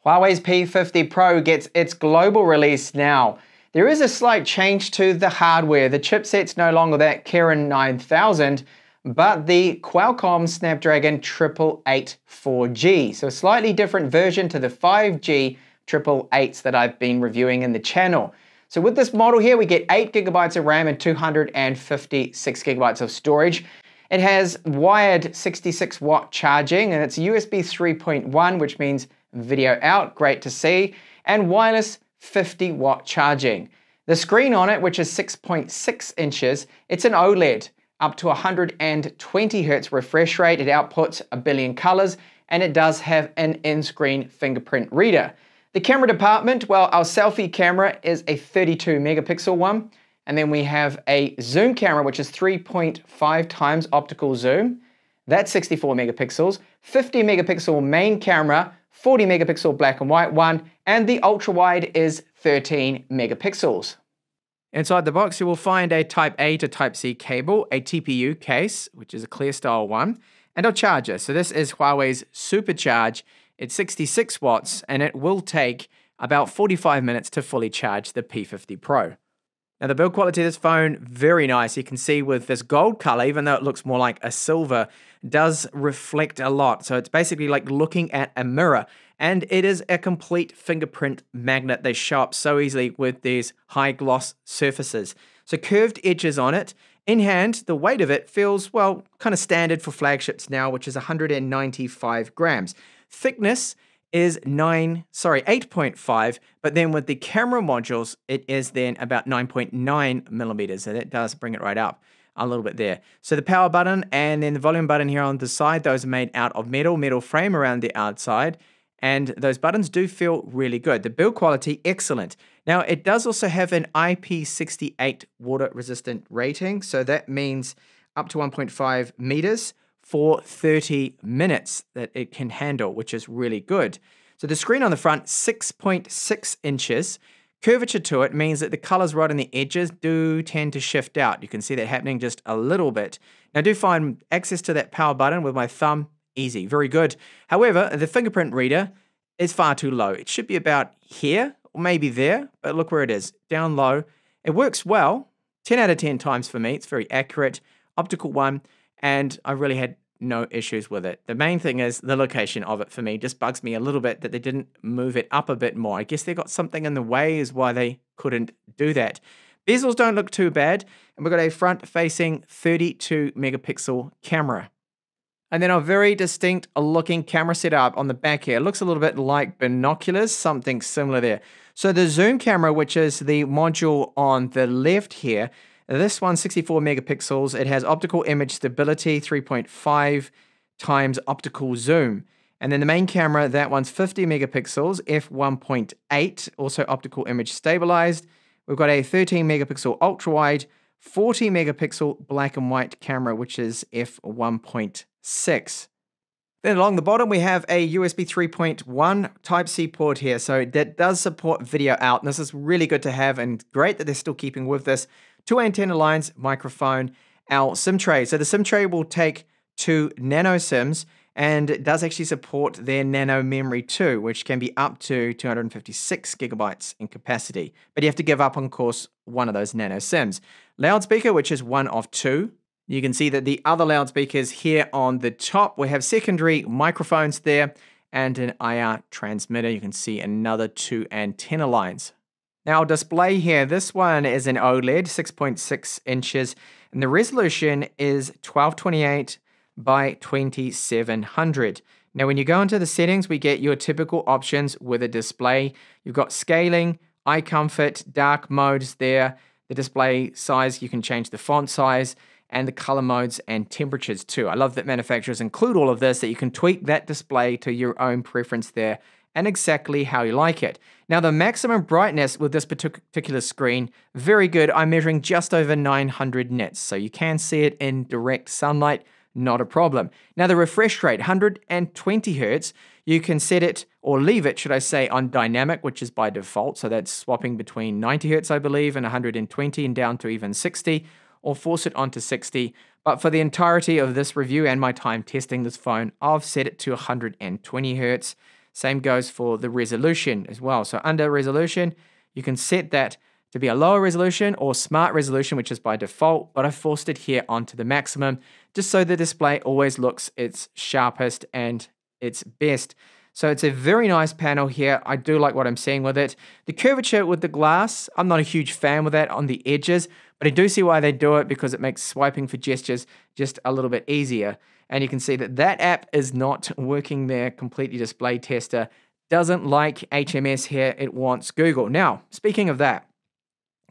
Huawei's P50 Pro gets its global release now. There is a slight change to the hardware. The chipset's no longer that Kirin 9000, but the Qualcomm Snapdragon 888 4G. So a slightly different version to the 5G 888s that I've been reviewing in the channel. So with this model here, we get 8 GB of RAM and 256 GB of storage. It has wired 66 watt charging, and it's USB 3.1, which means video out, great to see, and wireless 50 watt charging. The screen on it, which is 6.6 inches, it's an OLED, up to 120 Hz refresh rate. It outputs a billion colors, and it does have an in-screen fingerprint reader. The camera department, well, our selfie camera is a 32 megapixel one, and then we have a zoom camera, which is 3.5 times optical zoom. That's 64 megapixels, 50 megapixel main camera, 40 megapixel black and white one, and the ultra wide is 13 megapixels. Inside the box, you will find a Type A to Type C cable, a TPU case, which is a clear style one, and a charger. So this is Huawei's Supercharge. It's 66 watts, and it will take about 45 minutes to fully charge the P50 Pro. Now the build quality of this phone, very nice. You can see with this gold color, even though it looks more like a silver, does reflect a lot. So it's basically like looking at a mirror. And it is a complete fingerprint magnet. They show up so easily with these high gloss surfaces. So curved edges on it. In hand, the weight of it feels, well, kind of standard for flagships now, which is 195 grams. Thickness is 8.5, but then with the camera modules, it is then about 9.9 millimeters, and it does bring it right up a little bit there. So the power button and then the volume button here on the side, those are made out of metal frame around the outside, and those buttons do feel really good. The build quality, excellent. Now, it does also have an IP68 water resistant rating, so that means up to 1.5 meters for 30 minutes that it can handle, which is really good. So the screen on the front, 6.6 inches. Curvature to it means that the colors right on the edges do tend to shift out. You can see that happening just a little bit. Now I do find access to that power button with my thumb easy, very good. However, the fingerprint reader is far too low. It should be about here, or maybe there, but look where it is, down low. It works well, 10 out of 10 times for me. It's very accurate, optical one, and I really had no issues with it. The main thing is the location of it for me just bugs me a little bit that they didn't move it up a bit more. I guess they got something in the way is why they couldn't do that. Bezels don't look too bad, and we've got a front-facing 32 megapixel camera. And then a very distinct looking camera setup on the back here. It looks a little bit like binoculars, something similar there. So the zoom camera, which is the module on the left here, this one's 64 megapixels. It has optical image stability, 3.5 times optical zoom. And then the main camera, that one's 50 megapixels, f1.8, also optical image stabilized. We've got a 13 megapixel ultra wide, 40 megapixel black and white camera, which is f1.6. Then along the bottom, we have a USB 3.1 Type-C port here. So that does support video out. And this is really good to have, and great that they're still keeping with this. 2 antenna lines, microphone, our SIM tray. So the SIM tray will take 2 nano SIMs, and it does actually support their nano memory too, which can be up to 256 gigabytes in capacity. But you have to give up, of course, one of those nano SIMs. Loudspeaker, which is one of 2. You can see that the other loudspeakers here on the top, we have secondary microphones there and an IR transmitter. You can see another 2 antenna lines. Now, display here, this one is an OLED, 6.6 inches, and the resolution is 1228 by 2700. Now, when you go into the settings, we get your typical options with a display. You've got scaling, eye comfort, dark modes there, the display size, you can change the font size, and the color modes and temperatures too. I love that manufacturers include all of this, that you can tweak that display to your own preference there and exactly how you like it. Now, the maximum brightness with this particular screen, very good. I'm measuring just over 900 nits, so you can see it in direct sunlight, not a problem. Now, the refresh rate, 120 Hertz, you can set it, or leave it, should I say, on dynamic, which is by default, so that's swapping between 90 Hertz, I believe, and 120 and down to even 60, or force it onto 60. But for the entirety of this review and my time testing this phone, I've set it to 120 Hertz. Same goes for the resolution as well. So under resolution, you can set that to be a lower resolution or smart resolution, which is by default, but I forced it here onto the maximum just so the display always looks its sharpest and its best. So it's a very nice panel here. I do like what I'm seeing with it. The curvature with the glass, I'm not a huge fan with that on the edges, but I do see why they do it because it makes swiping for gestures just a little bit easier. And you can see that that app is not working there. Completely Display Tester doesn't like HMS here. It wants Google. Now, speaking of that,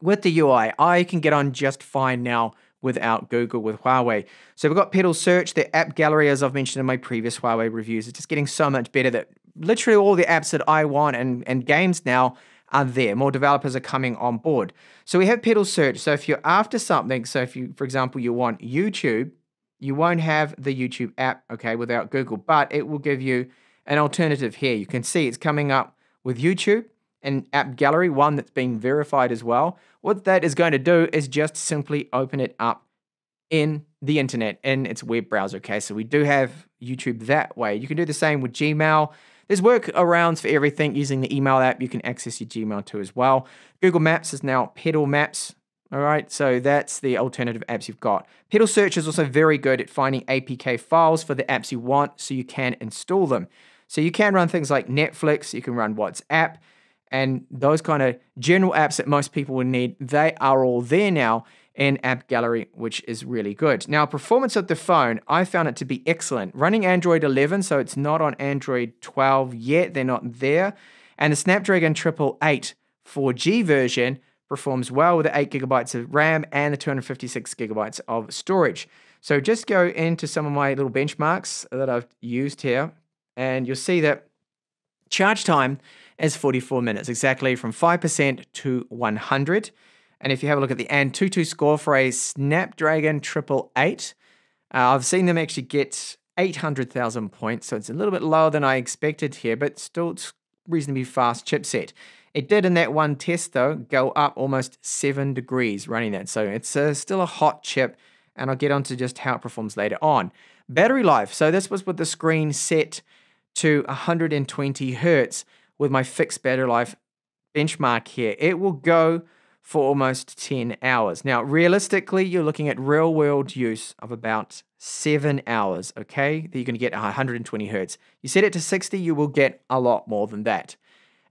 with the UI, I can get on just fine now without Google with Huawei. So we've got Pedal Search, the app gallery, as I've mentioned in my previous Huawei reviews. It's just getting so much better that literally all the apps that I want and games now are there. More developers are coming on board. So we have Pedal Search. So if you're after something, so if you, for example, you want YouTube, you won't have the YouTube app, okay, without Google, but it will give you an alternative here. You can see it's coming up with YouTube and app gallery, one that's been verified as well. What that is going to do is just simply open it up in the internet, in its web browser, okay? So we do have YouTube that way. You can do the same with Gmail. There's workarounds for everything using the email app. You can access your Gmail too as well. Google Maps is now Pedal Maps. All right, so that's the alternative apps you've got. Pedal Search is also very good at finding APK files for the apps you want so you can install them. So you can run things like Netflix, you can run WhatsApp, and those kind of general apps that most people would need, they are all there now in App Gallery, which is really good. Now, performance of the phone, I found it to be excellent. Running Android 11, so it's not on Android 12 yet, they're not there. And the Snapdragon 888 4G version performs well with the 8 gigabytes of RAM and the 256 gigabytes of storage. So just go into some of my little benchmarks that I've used here, and you'll see that charge time is 44 minutes, exactly from 5% to 100. And if you have a look at the Antutu score for a Snapdragon 888, I've seen them actually get 800,000 points, so it's a little bit lower than I expected here, but still it's reasonably fast chipset. It did in that one test, though, go up almost 7 degrees running that. So it's still a hot chip, and I'll get onto just how it performs later on. Battery life. So this was with the screen set to 120 hertz with my fixed battery life benchmark here. It will go for almost 10 hours. Now, realistically, you're looking at real-world use of about 7 hours, okay? That you're going to get 120 hertz. You set it to 60, you will get a lot more than that.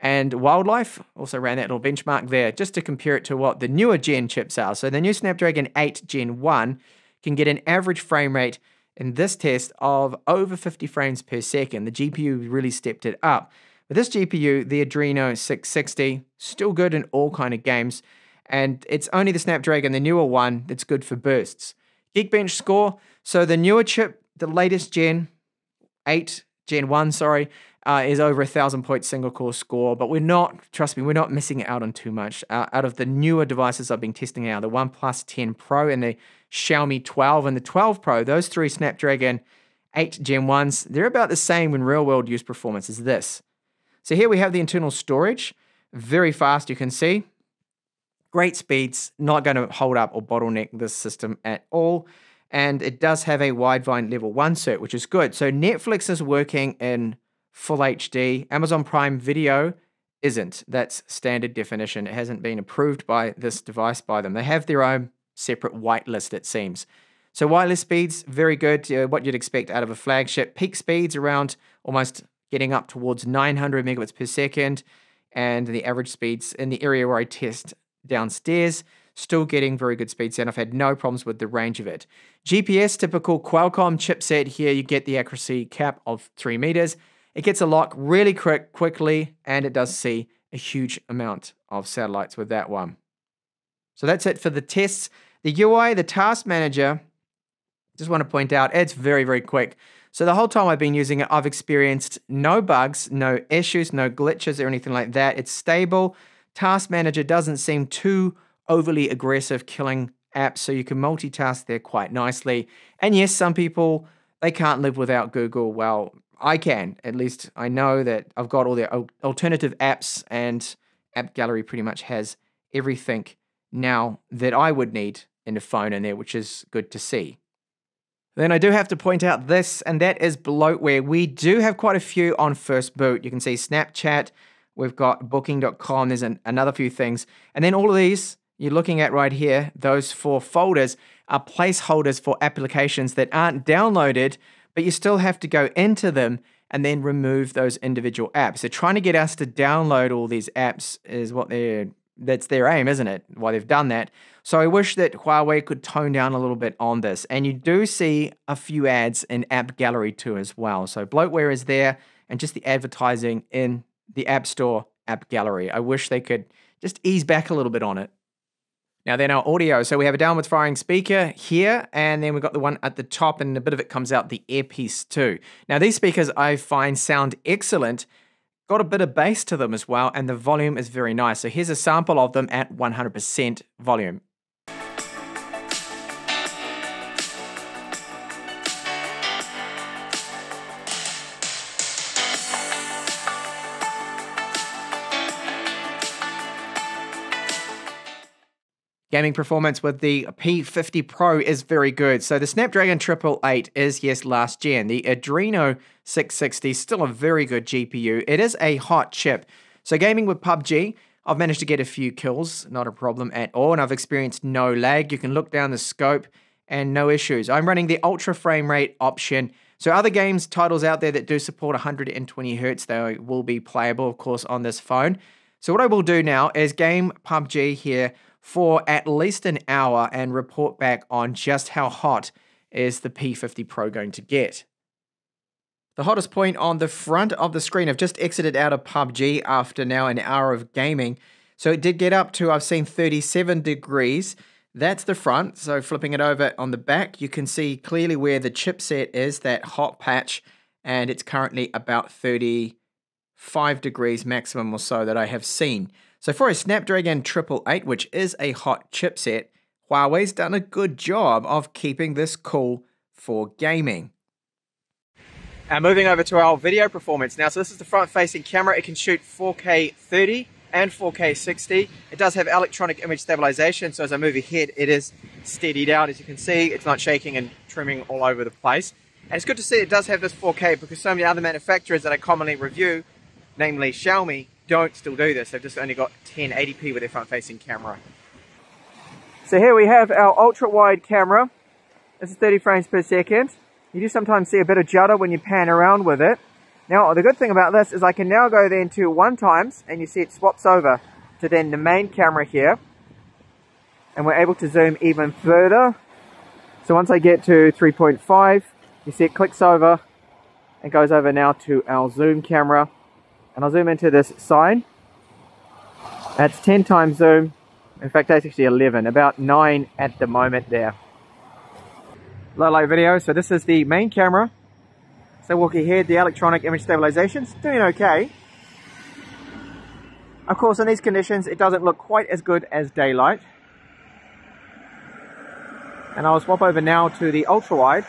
And wildlife, also ran that little benchmark there, just to compare it to what the newer gen chips are. So the new Snapdragon 8 Gen 1 can get an average frame rate in this test of over 50 frames per second. The GPU really stepped it up. But this GPU, the Adreno 660, still good in all kind of games. And it's only the Snapdragon, the newer one, that's good for bursts. Geekbench score, so the newer chip, the latest Gen 1, is over 1,000-point single-core score, but we're not, trust me, we're not missing out on too much. Out of the newer devices I've been testing now, the OnePlus 10 Pro and the Xiaomi 12 and the 12 Pro, those three Snapdragon 8 Gen 1s, they're about the same in real-world use performance as this. So here we have the internal storage, very fast, you can see. Great speeds, not going to hold up or bottleneck this system at all. And it does have a widevine level 1 cert, which is good. So Netflix is working in full HD. Amazon Prime Video isn't. That's standard definition. It hasn't been approved by this device by them. They have their own separate whitelist, it seems. So wireless speeds, very good. What you'd expect out of a flagship. Peak speeds around almost getting up towards 900 megabits per second. And the average speeds in the area where I test downstairs, still getting very good speeds, and I've had no problems with the range of it. GPS, typical Qualcomm chipset here, you get the accuracy cap of 3 meters. It gets a lock really quickly, and it does see a huge amount of satellites with that one. So that's it for the tests. The UI, the task manager, just want to point out, it's very, very quick. So the whole time I've been using it, I've experienced no bugs, no issues, no glitches or anything like that. It's stable. Task Manager doesn't seem too overly aggressive, killing apps, so you can multitask there quite nicely. And yes, some people, they can't live without Google. Well, I can. At least I know that I've got all their alternative apps, and App Gallery pretty much has everything now that I would need in a phone in there, which is good to see. Then I do have to point out this, and that is bloatware. We do have quite a few on first boot. You can see Snapchat, we've got booking.com, there's another few things. And then all of these you're looking at right here, those 4 folders are placeholders for applications that aren't downloaded, but you still have to go into them and then remove those individual apps. So trying to get us to download all these apps is that's their aim, isn't it? Why they've done that. So I wish that Huawei could tone down a little bit on this. And you do see a few ads in App Gallery too as well. So bloatware is there, and just the advertising in the App Store App Gallery. I wish they could just ease back a little bit on it. Now then our audio. So we have a downwards firing speaker here, and then we've got the one at the top, and a bit of it comes out the earpiece too. Now these speakers I find sound excellent. Got a bit of bass to them as well, and the volume is very nice. So here's a sample of them at 100% volume. Gaming performance with the P50 Pro is very good. So the Snapdragon 888 is, yes, last gen. The Adreno 660 is still a very good GPU. It is a hot chip. So gaming with PUBG, I've managed to get a few kills, not a problem at all, and I've experienced no lag. You can look down the scope and no issues. I'm running the ultra frame rate option. So other games titles out there that do support 120 Hertz, they will be playable, of course, on this phone. So what I will do now is game PUBG here for at least an hour and report back on just how hot is the P50 Pro going to get. The hottest point on the front of the screen, I've just exited out of PUBG after now an hour of gaming. So it did get up to, I've seen 37 degrees. That's the front. So flipping it over on the back, you can see clearly where the chipset is, that hot patch, and it's currently about 35 degrees maximum or so that I have seen. So for a Snapdragon 888, which is a hot chipset, Huawei's done a good job of keeping this cool for gaming. And moving over to our video performance now. So this is the front-facing camera. It can shoot 4K 30 and 4K 60. It does have electronic image stabilization, so as I move ahead, it is steadied out. As you can see, it's not shaking and trimming all over the place. And it's good to see it does have this 4K, because so many other manufacturers that I commonly review, namely Xiaomi, don't still do this. They've just only got 1080p with their front-facing camera. So here we have our ultra-wide camera. This is 30 frames per second. You do sometimes see a bit of judder when you pan around with it. Now, the good thing about this is I can now go then to 1x, and you see it swaps over to then the main camera here. And we're able to zoom even further. So once I get to 3.5, you see it clicks over and goes over now to our zoom camera. And I'll zoom into this sign. That's 10 times zoom. In fact, that's actually 11, about 9 at the moment there. Low light video. So this is the main camera. So walk ahead, the electronic image stabilization is doing okay. Of course, in these conditions, it doesn't look quite as good as daylight. And I'll swap over now to the ultra wide.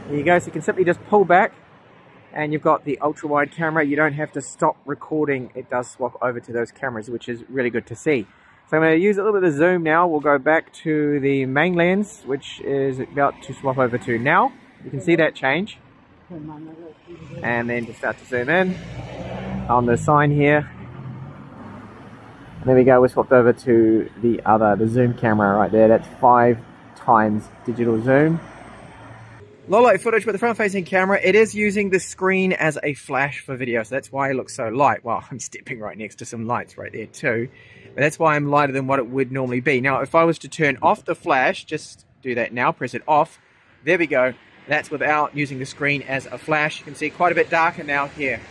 There you go. So you can simply just pull back, and you've got the ultra wide camera. You don't have to stop recording. It does swap over to those cameras, which is really good to see. So I'm going to use a little bit of zoom now. We'll go back to the main lens, which is about to swap over to now. You can see that change. And then just start to zoom in on the sign here. And there we go, we're swapped over to the zoom camera right there. That's 5x digital zoom. Low light footage with the front-facing camera. It is using the screen as a flash for video, so that's why it looks so light. Well, I'm stepping right next to some lights right there too, but that's why I'm lighter than what it would normally be. Now, if I was to turn off the flash, just do that now, press it off. There we go. That's without using the screen as a flash. You can see quite a bit darker now here.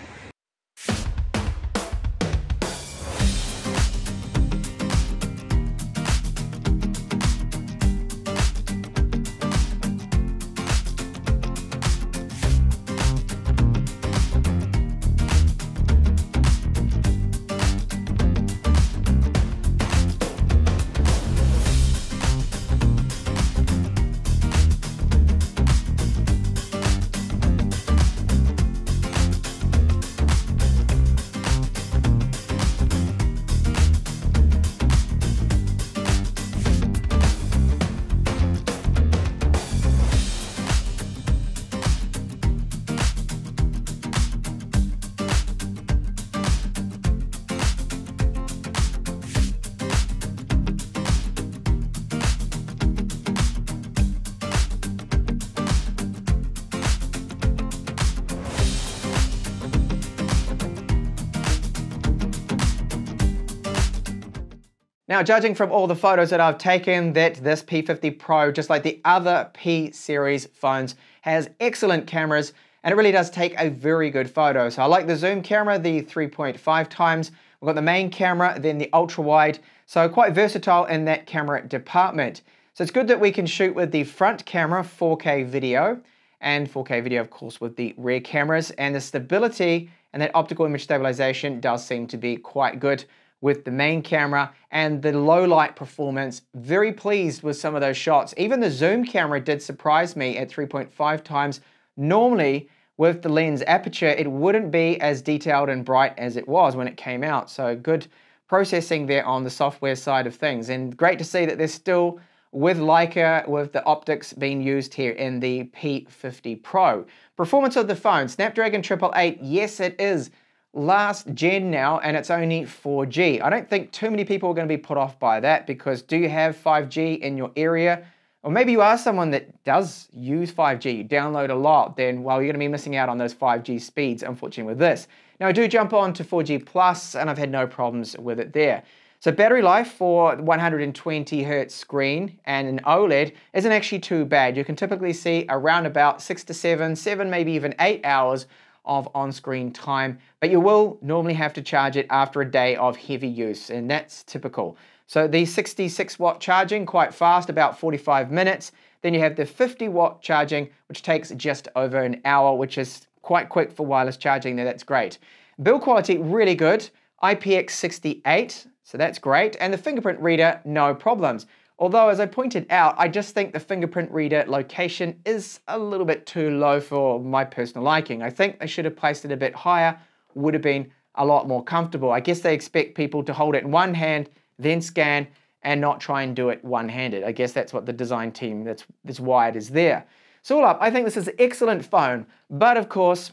Now, judging from all the photos that I've taken, that this P50 Pro, just like the other P series phones, has excellent cameras, and it really does take a very good photo. So I like the zoom camera, the 3.5 times. We've got the main camera, then the ultra wide. So quite versatile in that camera department. So it's good that we can shoot with the front camera 4K video, and 4K video, of course, with the rear cameras, and the stability and that optical image stabilization does seem to be quite good with the main camera, and the low light performance. Very pleased with some of those shots. Even the zoom camera did surprise me at 3.5 times. Normally, with the lens aperture, it wouldn't be as detailed and bright as it was when it came out. So good processing there on the software side of things. And great to see that there's still, with Leica, with the optics being used here in the P50 Pro. Performance of the phone, Snapdragon 888, yes it is last gen now, and it's only 4G. I don't think too many people are going to be put off by that, because do you have 5G in your area? Or maybe you are someone that does use 5G, you download a lot, then, well, you're going to be missing out on those 5G speeds, unfortunately, with this. Now, I do jump on to 4G Plus, and I've had no problems with it there. So battery life for 120 Hz screen and an OLED isn't actually too bad. You can typically see around about 6 to 7, maybe even 8 hours of on-screen time, but you will normally have to charge it after a day of heavy use, and that's typical. So the 66-watt charging, quite fast, about 45 minutes. Then you have the 50-watt charging, which takes just over an hour, which is quite quick for wireless charging there. That's great. Build quality, really good. IPX68, so that's great. And the fingerprint reader, no problems. Although, as I pointed out, I just think the fingerprint reader location is a little bit too low for my personal liking. I think they should have placed it a bit higher, would have been a lot more comfortable. I guess they expect people to hold it in one hand, then scan, and not try and do it one-handed. I guess that's what the design team, that's why it is there. So all up, I think this is an excellent phone, but of course,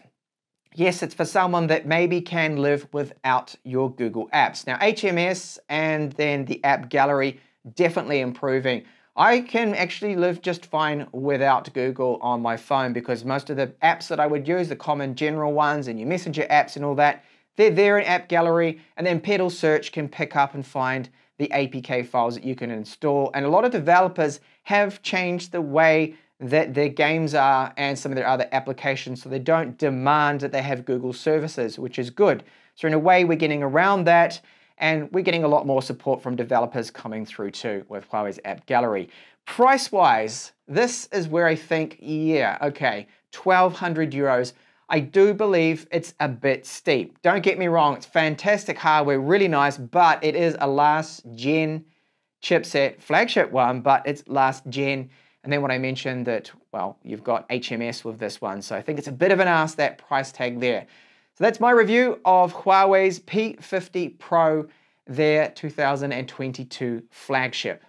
yes, it's for someone that maybe can live without your Google apps. Now, HMS and then the app gallery, definitely improving. I can actually live just fine without Google on my phone, because most of the apps that I would use, the common general ones and your messenger apps and all that, they're there in app gallery, and then pedal search can pick up and find the APK files that you can install. And a lot of developers have changed the way that their games are and some of their other applications, so they don't demand that they have Google services, which is good. So in a way, we're getting around that, and we're getting a lot more support from developers coming through too with Huawei's app gallery. Price-wise, this is where I think, yeah, okay, 1,200 euros. I do believe it's a bit steep. Don't get me wrong, it's fantastic hardware, really nice, but it is a last gen chipset, flagship one, but it's last gen. And then when I mentioned that, well, you've got HMS with this one, so I think it's a bit of an ask, that price tag there. So that's my review of Huawei's P50 Pro, their 2022 flagship.